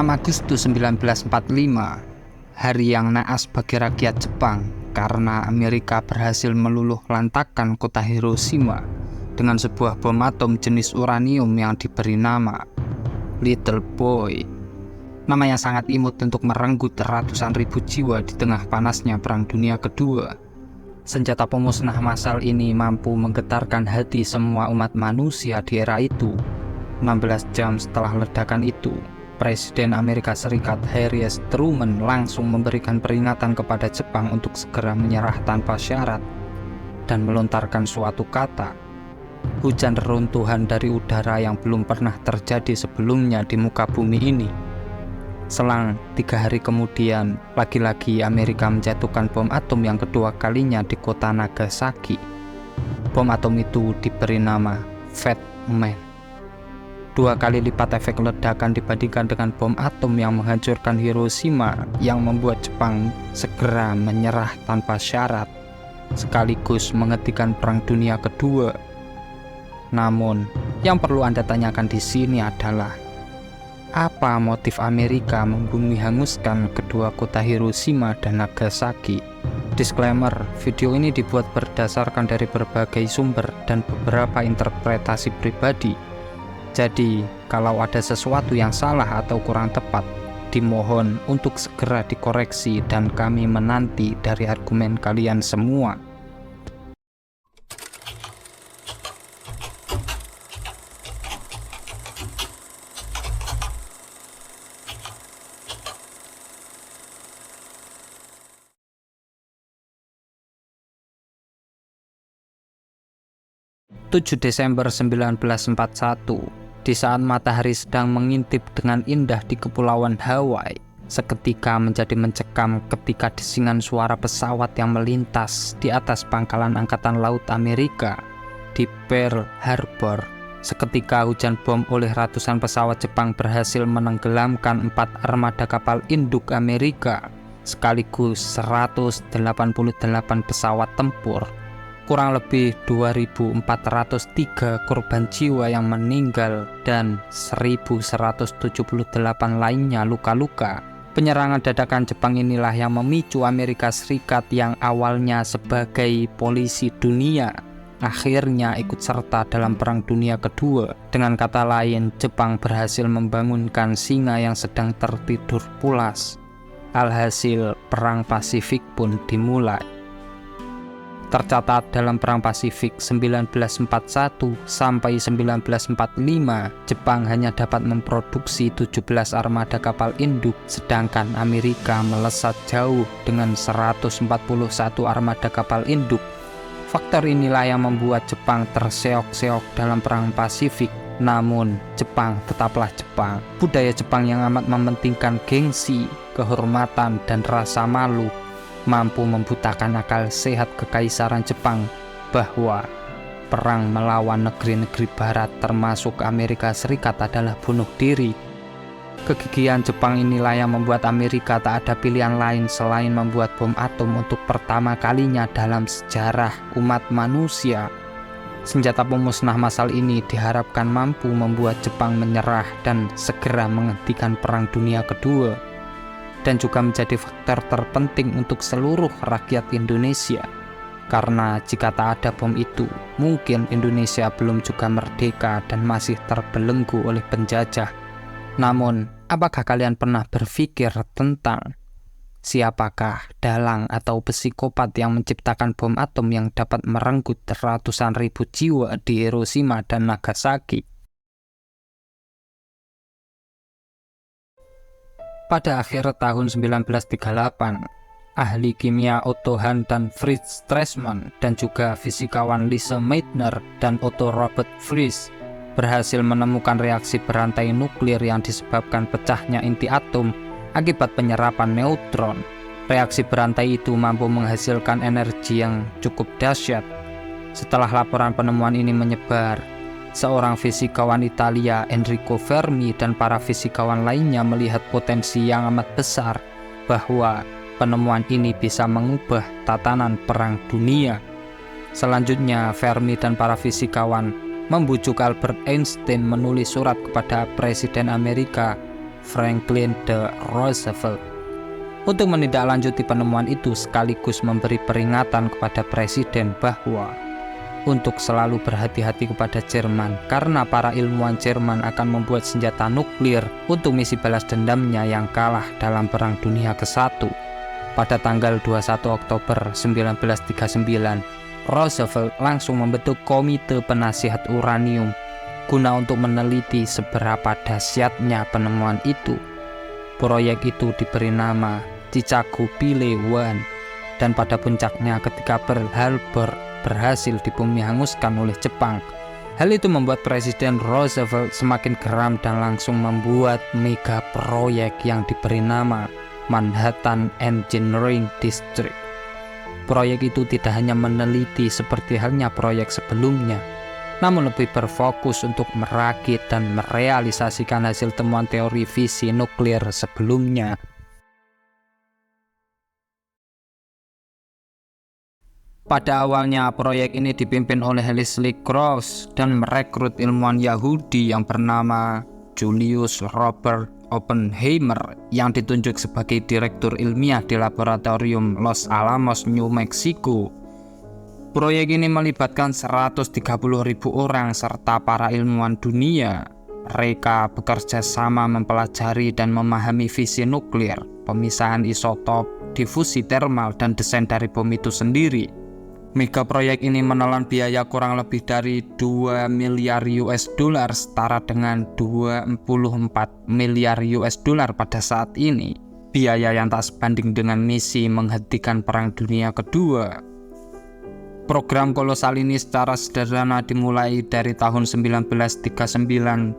Agustus 1945, hari yang naas bagi rakyat Jepang karena Amerika berhasil meluluh lantakkan kota Hiroshima dengan sebuah bom atom jenis uranium yang diberi nama Little Boy. Nama yang sangat imut untuk merenggut ratusan ribu jiwa di tengah panasnya Perang Dunia Kedua. Senjata pemusnah massal ini mampu menggetarkan hati semua umat manusia di era itu. 16 jam setelah ledakan itu, Presiden Amerika Serikat Harry S. Truman langsung memberikan peringatan kepada Jepang untuk segera menyerah tanpa syarat dan melontarkan suatu kata, hujan reruntuhan dari udara yang belum pernah terjadi sebelumnya di muka bumi ini. Selang 3 hari kemudian, lagi-lagi Amerika menjatuhkan bom atom yang kedua kalinya di kota Nagasaki. Bom atom itu diberi nama Fat Man. 2 kali lipat efek ledakan dibandingkan dengan bom atom yang menghancurkan Hiroshima, yang membuat Jepang segera menyerah tanpa syarat, sekaligus menghentikan Perang Dunia Kedua. Namun, yang perlu Anda tanyakan di sini adalah, apa motif Amerika membumi hanguskan kedua kota Hiroshima dan Nagasaki? Disclaimer, video ini dibuat berdasarkan dari berbagai sumber dan beberapa interpretasi pribadi. Jadi, kalau ada sesuatu yang salah atau kurang tepat, dimohon untuk segera dikoreksi dan kami menanti dari argumen kalian semua. Desember 1941, di saat matahari sedang mengintip dengan indah di kepulauan Hawaii, seketika menjadi mencekam ketika desingan suara pesawat yang melintas di atas pangkalan Angkatan Laut Amerika di Pearl Harbor. Seketika hujan bom oleh ratusan pesawat Jepang berhasil menenggelamkan 4 armada kapal induk Amerika, sekaligus 188 pesawat tempur. Kurang lebih 2.403 korban jiwa yang meninggal dan 1.178 lainnya luka-luka. Penyerangan dadakan Jepang inilah yang memicu Amerika Serikat yang awalnya sebagai polisi dunia akhirnya ikut serta dalam Perang Dunia Kedua. Dengan kata lain, Jepang berhasil membangunkan singa yang sedang tertidur pulas. Alhasil, Perang Pasifik pun dimulai. Tercatat dalam Perang Pasifik 1941 sampai 1945, Jepang hanya dapat memproduksi 17 armada kapal induk, sedangkan Amerika melesat jauh dengan 141 armada kapal induk. Faktor inilah yang membuat Jepang terseok-seok dalam Perang Pasifik. Namun, Jepang tetaplah Jepang. Budaya Jepang yang amat mementingkan gengsi, kehormatan, dan rasa malu mampu membutakan akal sehat kekaisaran Jepang bahwa perang melawan negeri-negeri barat termasuk Amerika Serikat adalah bunuh diri. Kegigihan Jepang inilah yang membuat Amerika tak ada pilihan lain selain membuat bom atom untuk pertama kalinya dalam sejarah umat manusia. Senjata pemusnah massal ini diharapkan mampu membuat Jepang menyerah dan segera menghentikan Perang Dunia Kedua, dan juga menjadi faktor terpenting untuk seluruh rakyat Indonesia. Karena jika tak ada bom itu, mungkin Indonesia belum juga merdeka dan masih terbelenggu oleh penjajah. Namun, apakah kalian pernah berpikir tentang siapakah dalang atau psikopat yang menciptakan bom atom yang dapat merenggut ratusan ribu jiwa di Hiroshima dan Nagasaki? Pada akhir tahun 1938, ahli kimia Otto Hahn dan Fritz Strassmann dan juga fisikawan Lise Meitner dan Otto Robert Friis berhasil menemukan reaksi berantai nuklir yang disebabkan pecahnya inti atom akibat penyerapan neutron. Reaksi berantai itu mampu menghasilkan energi yang cukup dahsyat. Setelah laporan penemuan ini menyebar, seorang fisikawan Italia, Enrico Fermi, dan para fisikawan lainnya melihat potensi yang amat besar bahwa penemuan ini bisa mengubah tatanan perang dunia. Selanjutnya, Fermi dan para fisikawan membujuk Albert Einstein menulis surat kepada Presiden Amerika Franklin D. Roosevelt untuk menindaklanjuti penemuan itu sekaligus memberi peringatan kepada Presiden bahwa untuk selalu berhati-hati kepada Jerman karena para ilmuwan Jerman akan membuat senjata nuklir untuk misi balas dendamnya yang kalah dalam Perang Dunia ke-1. Pada tanggal 21 Oktober 1939, Roosevelt langsung membentuk Komite Penasihat Uranium guna untuk meneliti seberapa dahsyatnya penemuan itu. Proyek itu diberi nama Chicago Pile 1 dan pada puncaknya ketika Pearl Harbor berhasil dibumi hanguskan oleh Jepang. Hal itu membuat Presiden Roosevelt semakin geram dan langsung membuat mega proyek yang diberi nama Manhattan Engineering District. Proyek itu tidak hanya meneliti seperti halnya proyek sebelumnya, namun lebih berfokus untuk merakit dan merealisasikan hasil temuan teori fisi nuklir sebelumnya. Pada awalnya, proyek ini dipimpin oleh Leslie Groves dan merekrut ilmuwan Yahudi yang bernama Julius Robert Oppenheimer yang ditunjuk sebagai direktur ilmiah di laboratorium Los Alamos, New Mexico. Proyek ini melibatkan 130.000 orang serta para ilmuwan dunia. Mereka bekerja sama mempelajari dan memahami fisi nuklir, pemisahan isotop, difusi termal, dan desain dari bom itu sendiri. Mega proyek ini menelan biaya kurang lebih dari 2 miliar US dollar setara dengan 24 miliar US dollar pada saat ini. Biaya yang tak sebanding dengan misi menghentikan Perang Dunia Kedua. Program kolosal ini secara sederhana dimulai dari tahun 1939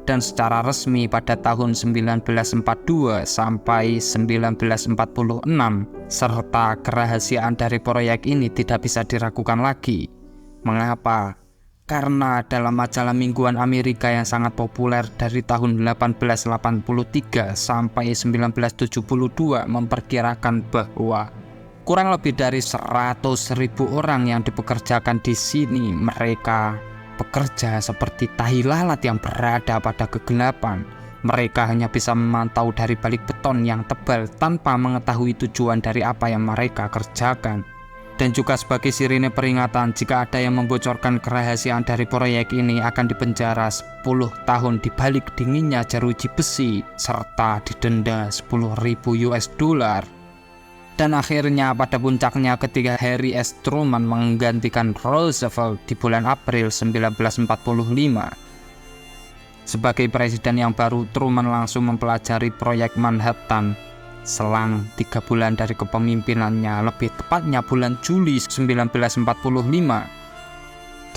dan secara resmi pada tahun 1942 sampai 1946, serta kerahasiaan dari proyek ini tidak bisa diragukan lagi. Mengapa? Karena dalam majalah mingguan Amerika yang sangat populer dari tahun 1883 sampai 1972 memperkirakan bahwa kurang lebih dari 100.000 orang yang dipekerjakan di sini. Mereka bekerja seperti tahi lalat yang berada pada kegelapan. Mereka hanya bisa memantau dari balik beton yang tebal tanpa mengetahui tujuan dari apa yang mereka kerjakan. Dan juga sebagai sirine peringatan, jika ada yang membocorkan kerahasiaan dari proyek ini akan dipenjara 10 tahun di balik dinginnya jeruji besi serta didenda 10.000 US dollar. Dan akhirnya pada puncaknya ketika Harry S. Truman menggantikan Roosevelt di bulan April 1945. Sebagai presiden yang baru, Truman langsung mempelajari proyek Manhattan. Selang 3 bulan dari kepemimpinannya, lebih tepatnya bulan Juli 1945,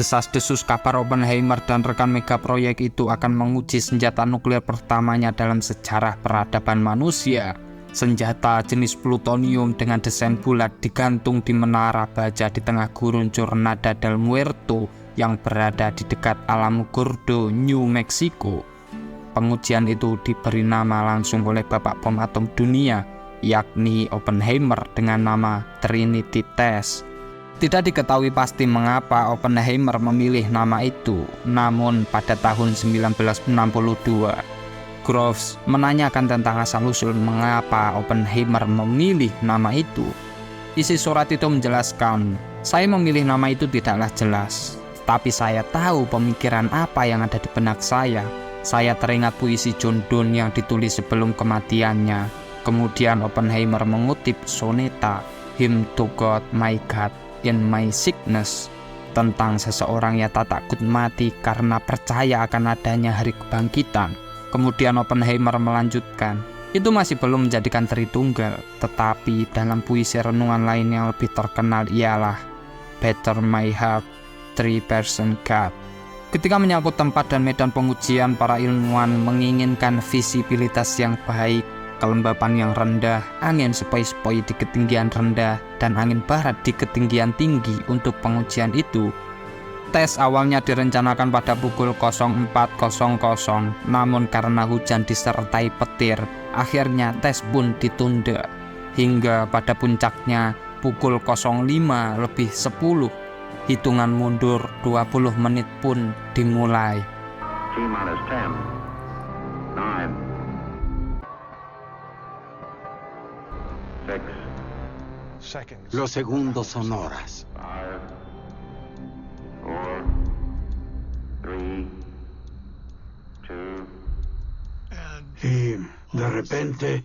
desas-desus kabar Oppenheimer dan rekan mega proyek itu akan menguji senjata nuklir pertamanya dalam sejarah peradaban manusia. Senjata jenis plutonium dengan desain bulat digantung di menara baja di tengah gurun Jornada del Muerto yang berada di dekat Alamo Gordo, New Mexico. Pengujian itu diberi nama langsung oleh bapak bom atom dunia, yakni Oppenheimer dengan nama Trinity Test. Tidak diketahui pasti mengapa Oppenheimer memilih nama itu, namun pada tahun 1962, Groves menanyakan tentang asal-usul mengapa Oppenheimer memilih nama itu. Isi surat itu menjelaskan, "Saya memilih nama itu tidaklah jelas, tapi saya tahu pemikiran apa yang ada di benak saya. Saya teringat puisi John Donne yang ditulis sebelum kematiannya." Kemudian Oppenheimer mengutip soneta Hymn to God, My God, in My Sickness tentang seseorang yang tak takut mati karena percaya akan adanya hari kebangkitan. Kemudian Oppenheimer melanjutkan, itu masih belum menjadikan Tritunggal, tetapi dalam puisi renungan lain yang lebih terkenal ialah Better My Heart, 3% God. Ketika menyangkut tempat dan medan pengujian, para ilmuwan menginginkan visibilitas yang baik, kelembapan yang rendah, angin sepoi-sepoi di ketinggian rendah, dan angin barat di ketinggian tinggi untuk pengujian itu. Tes awalnya direncanakan pada pukul 04.00, namun karena hujan disertai petir, akhirnya tes pun ditunda. Hingga pada puncaknya pukul 05:10, hitungan mundur 20 menit pun dimulai. Los segundos son horas. 5, 4, 3, 2. Y de repente...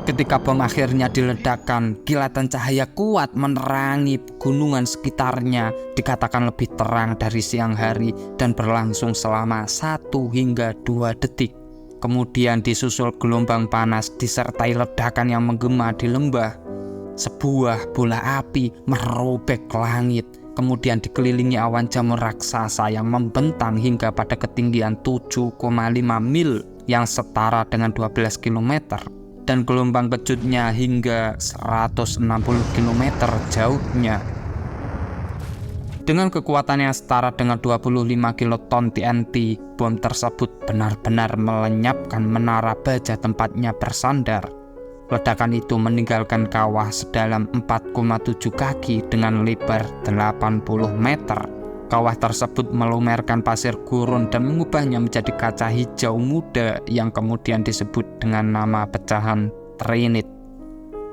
Ketika bom akhirnya diledakkan, kilatan cahaya kuat menerangi gunungan sekitarnya, dikatakan lebih terang dari siang hari dan berlangsung selama 1 hingga 2 detik. Kemudian disusul gelombang panas disertai ledakan yang menggema di lembah. Sebuah bola api merobek langit, kemudian dikelilingi awan jamur raksasa yang membentang hingga pada ketinggian 7,5 mil yang setara dengan 12 km. Dan gelombang kejutnya hingga 160 km jauhnya. Dengan kekuatan yang setara dengan 25 kiloton TNT, bom tersebut benar-benar melenyapkan menara baja tempatnya bersandar. Ledakan itu meninggalkan kawah sedalam 4,7 kaki dengan lebar 80 meter. Kawah tersebut melumerkan pasir gurun dan mengubahnya menjadi kaca hijau muda yang kemudian disebut dengan nama pecahan Trinit.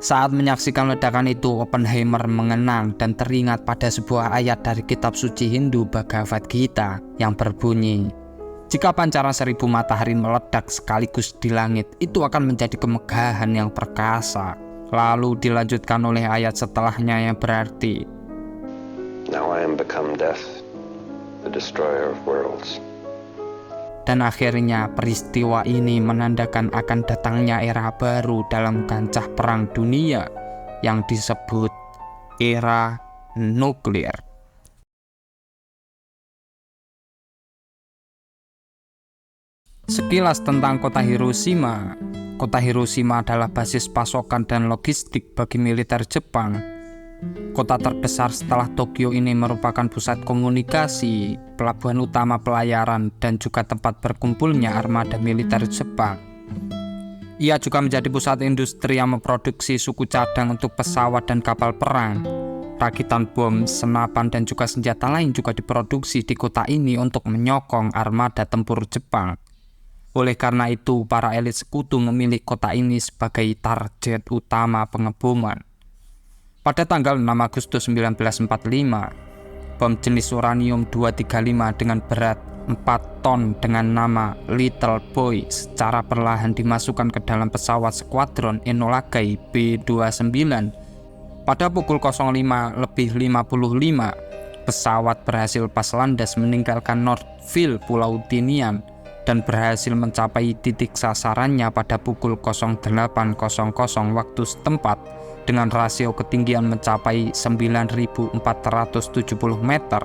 Saat menyaksikan ledakan itu, Oppenheimer mengenang dan teringat pada sebuah ayat dari kitab suci Hindu Bhagavad Gita yang berbunyi, "Jika pancaran 1000 matahari meledak sekaligus di langit, itu akan menjadi kemegahan yang perkasa." Lalu dilanjutkan oleh ayat setelahnya yang berarti, Now I am become death, the destroyer of worlds. Dan akhirnya peristiwa ini menandakan akan datangnya era baru dalam kancah perang dunia yang disebut era nuklir. Sekilas tentang kota Hiroshima. Kota Hiroshima adalah basis pasokan dan logistik bagi militer Jepang. Kota terbesar setelah Tokyo ini merupakan pusat komunikasi, pelabuhan utama pelayaran, dan juga tempat berkumpulnya armada militer Jepang. Ia juga menjadi pusat industri yang memproduksi suku cadang untuk pesawat dan kapal perang. Rakitan bom, senapan, dan juga senjata lain juga diproduksi di kota ini untuk menyokong armada tempur Jepang. Oleh karena itu, para elit sekutu memilih kota ini sebagai target utama pengeboman. Pada tanggal 6 Agustus 1945, bom jenis uranium-235 dengan berat 4 ton dengan nama Little Boy secara perlahan dimasukkan ke dalam pesawat skuadron Enola Gay B-29. Pada pukul 05.55, pesawat berhasil lepas landas meninggalkan Northville, Pulau Tinian, dan berhasil mencapai titik sasarannya pada pukul 08.00 waktu setempat dengan rasio ketinggian mencapai 9.470 meter.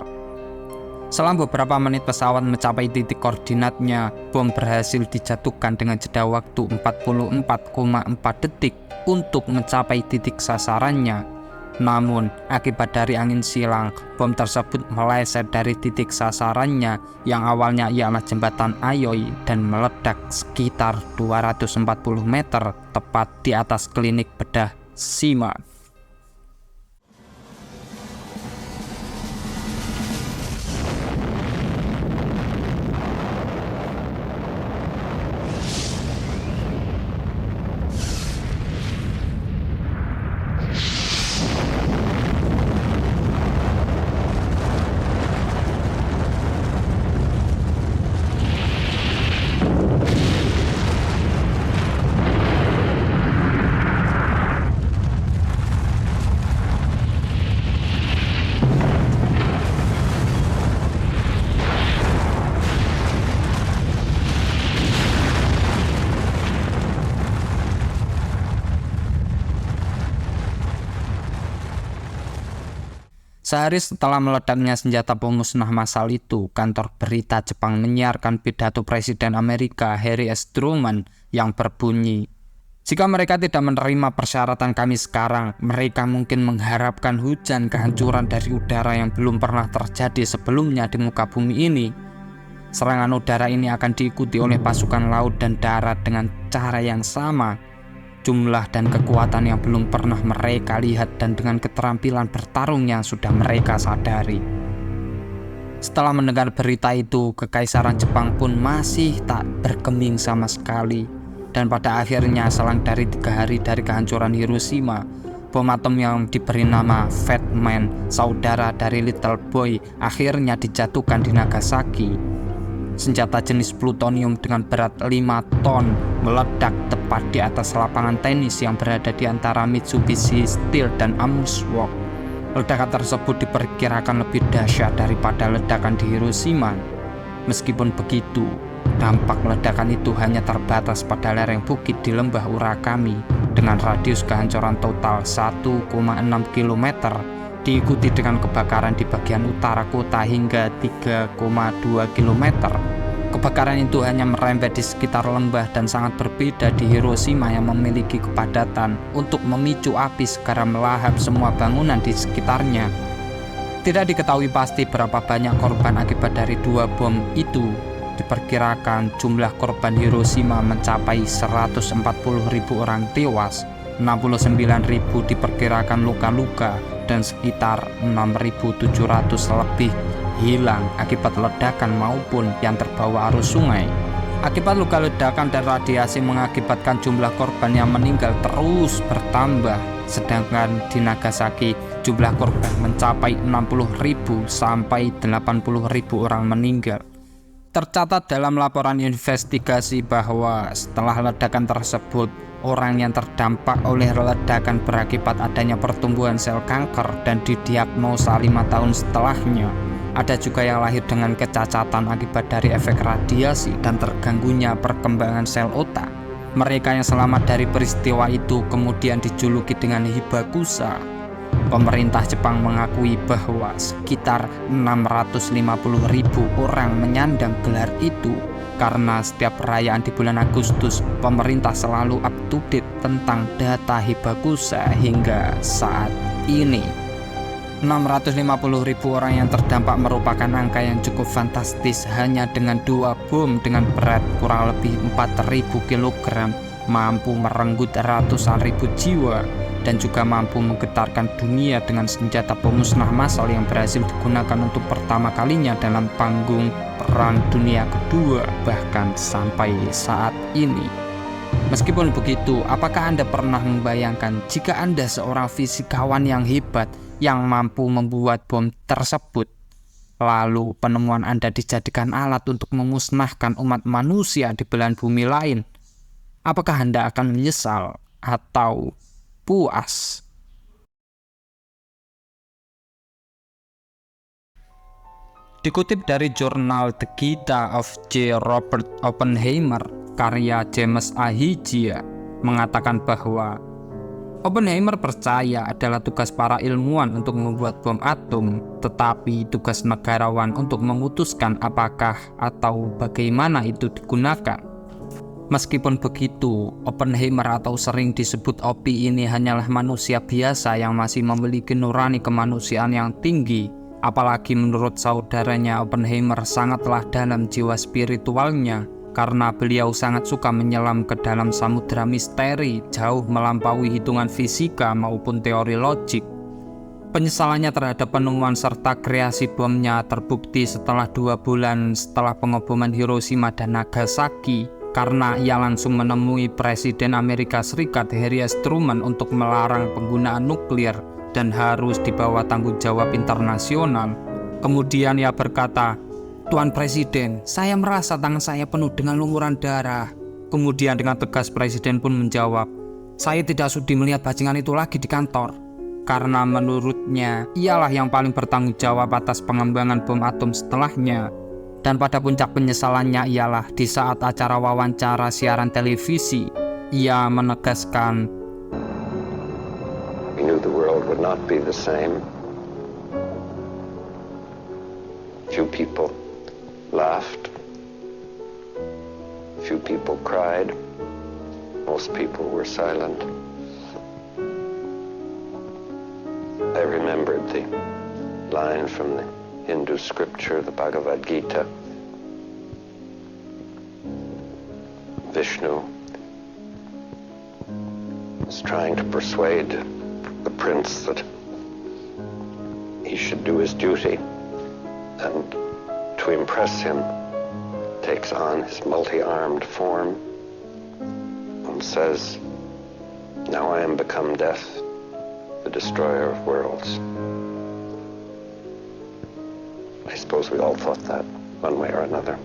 Selang beberapa menit pesawat mencapai titik koordinatnya, bom berhasil dijatuhkan dengan jeda waktu 44,4 detik untuk mencapai titik sasarannya. Namun, akibat dari angin silang, bom tersebut meleset dari titik sasarannya yang awalnya ialah jembatan Aoi dan meledak sekitar 240 meter tepat di atas klinik bedah Shima. Sehari setelah meledaknya senjata pemusnah massal itu, kantor berita Jepang menyiarkan pidato Presiden Amerika Harry S. Truman yang berbunyi, "Jika mereka tidak menerima persyaratan kami sekarang, mereka mungkin mengharapkan hujan kehancuran dari udara yang belum pernah terjadi sebelumnya di muka bumi ini. Serangan udara ini akan diikuti oleh pasukan laut dan darat dengan cara yang sama. Jumlah dan kekuatan yang belum pernah mereka lihat dan dengan keterampilan bertarung yang sudah mereka sadari." Setelah mendengar berita itu, Kekaisaran Jepang pun masih tak bergeming sama sekali. Dan pada akhirnya selang dari 3 hari dari kehancuran Hiroshima, bom atom yang diberi nama Fat Man, saudara dari Little Boy, akhirnya dijatuhkan di Nagasaki. Senjata jenis plutonium dengan berat 5 ton meledak tepat di atas lapangan tenis yang berada di antara Mitsubishi Steel dan Amsook. Ledakan tersebut diperkirakan lebih dahsyat daripada ledakan di Hiroshima. Meskipun begitu, dampak ledakan itu hanya terbatas pada lereng bukit di lembah Urakami dengan radius kehancuran total 1,6 km, diikuti dengan kebakaran di bagian utara kota hingga 3,2 km. Kebakaran itu hanya merembet di sekitar lembah dan sangat berbeda di Hiroshima yang memiliki kepadatan untuk memicu api segera melahap semua bangunan di sekitarnya. Tidak diketahui pasti berapa banyak korban akibat dari 2 bom itu. Diperkirakan jumlah korban Hiroshima mencapai 140.000 orang tewas, 69.000 diperkirakan luka-luka, dan sekitar 6.700 lebih hilang akibat ledakan maupun yang terbawa arus sungai. Akibat luka ledakan dan radiasi mengakibatkan jumlah korban yang meninggal terus bertambah, sedangkan di Nagasaki jumlah korban mencapai 60.000 sampai 80.000 orang meninggal. Tercatat dalam laporan investigasi bahwa setelah ledakan tersebut, orang yang terdampak oleh ledakan berakibat adanya pertumbuhan sel kanker dan didiagnosa 5 tahun setelahnya. Ada juga yang lahir dengan kecacatan akibat dari efek radiasi dan terganggunya perkembangan sel otak. Mereka yang selamat dari peristiwa itu kemudian dijuluki dengan Hibakusha. Pemerintah Jepang mengakui bahwa sekitar 650.000 orang menyandang gelar itu. Karena setiap perayaan di bulan Agustus, pemerintah selalu up to date tentang data Hibakusha hingga saat ini. 650.000 orang yang terdampak merupakan angka yang cukup fantastis. Hanya dengan 2 bom dengan berat kurang lebih 4.000 kg mampu merenggut ratusan ribu jiwa dan juga mampu menggetarkan dunia dengan senjata pemusnah massal yang berhasil digunakan untuk pertama kalinya dalam panggung Perang Dunia Kedua, bahkan sampai saat ini. Meskipun begitu, apakah Anda pernah membayangkan jika Anda seorang fisikawan yang hebat yang mampu membuat bom tersebut, lalu penemuan Anda dijadikan alat untuk memusnahkan umat manusia di belahan bumi lain? Apakah Anda akan menyesal atau puas? Dikutip dari jurnal The Gita of J. Robert Oppenheimer, karya James A. Hijia, mengatakan bahwa Oppenheimer percaya adalah tugas para ilmuwan untuk membuat bom atom, tetapi tugas negarawan untuk memutuskan apakah atau bagaimana itu digunakan. Meskipun begitu, Oppenheimer atau sering disebut Oppi ini hanyalah manusia biasa yang masih memiliki nurani kemanusiaan yang tinggi. Apalagi menurut saudaranya, Oppenheimer sangatlah dalam jiwa spiritualnya karena beliau sangat suka menyelam ke dalam samudera misteri jauh melampaui hitungan fisika maupun teori logik. Penyesalannya terhadap penemuan serta kreasi bomnya terbukti setelah 2 bulan setelah pengeboman Hiroshima dan Nagasaki, karena ia langsung menemui Presiden Amerika Serikat Harry S. Truman untuk melarang penggunaan nuklir dan harus dibawa tanggung jawab internasional. Kemudian ia berkata, "Tuan Presiden, saya merasa tangan saya penuh dengan lumuran darah." Kemudian dengan tegas Presiden pun menjawab, "Saya tidak sudi melihat bajingan itu lagi di kantor." Karena menurutnya, ialah yang paling bertanggung jawab atas pengembangan bom atom setelahnya. Dan pada puncak penyesalannya ialah di saat acara wawancara siaran televisi, ia menegaskan, We knew the world would not be the same. Few people laughed. Few people cried. Most people were silent. I remembered the line from the Hindu scripture, the Bhagavad Gita. Vishnu was trying to persuade the prince that he should do his duty, and to impress him, takes on his multi-armed form and says, "Now I am become death, the destroyer of worlds." I suppose we all thought that one way or another.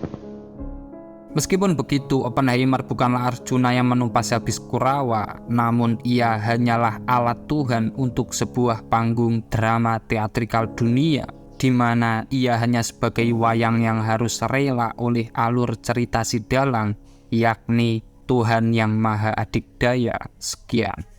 Meskipun begitu, Oppenheimer bukanlah Arjuna yang menumpas habis Kurawa, namun ia hanyalah alat Tuhan untuk sebuah panggung drama teatrikal dunia, di mana ia hanya sebagai wayang yang harus rela oleh alur cerita si dalang, yakni Tuhan yang Maha Adikdaya. Sekian.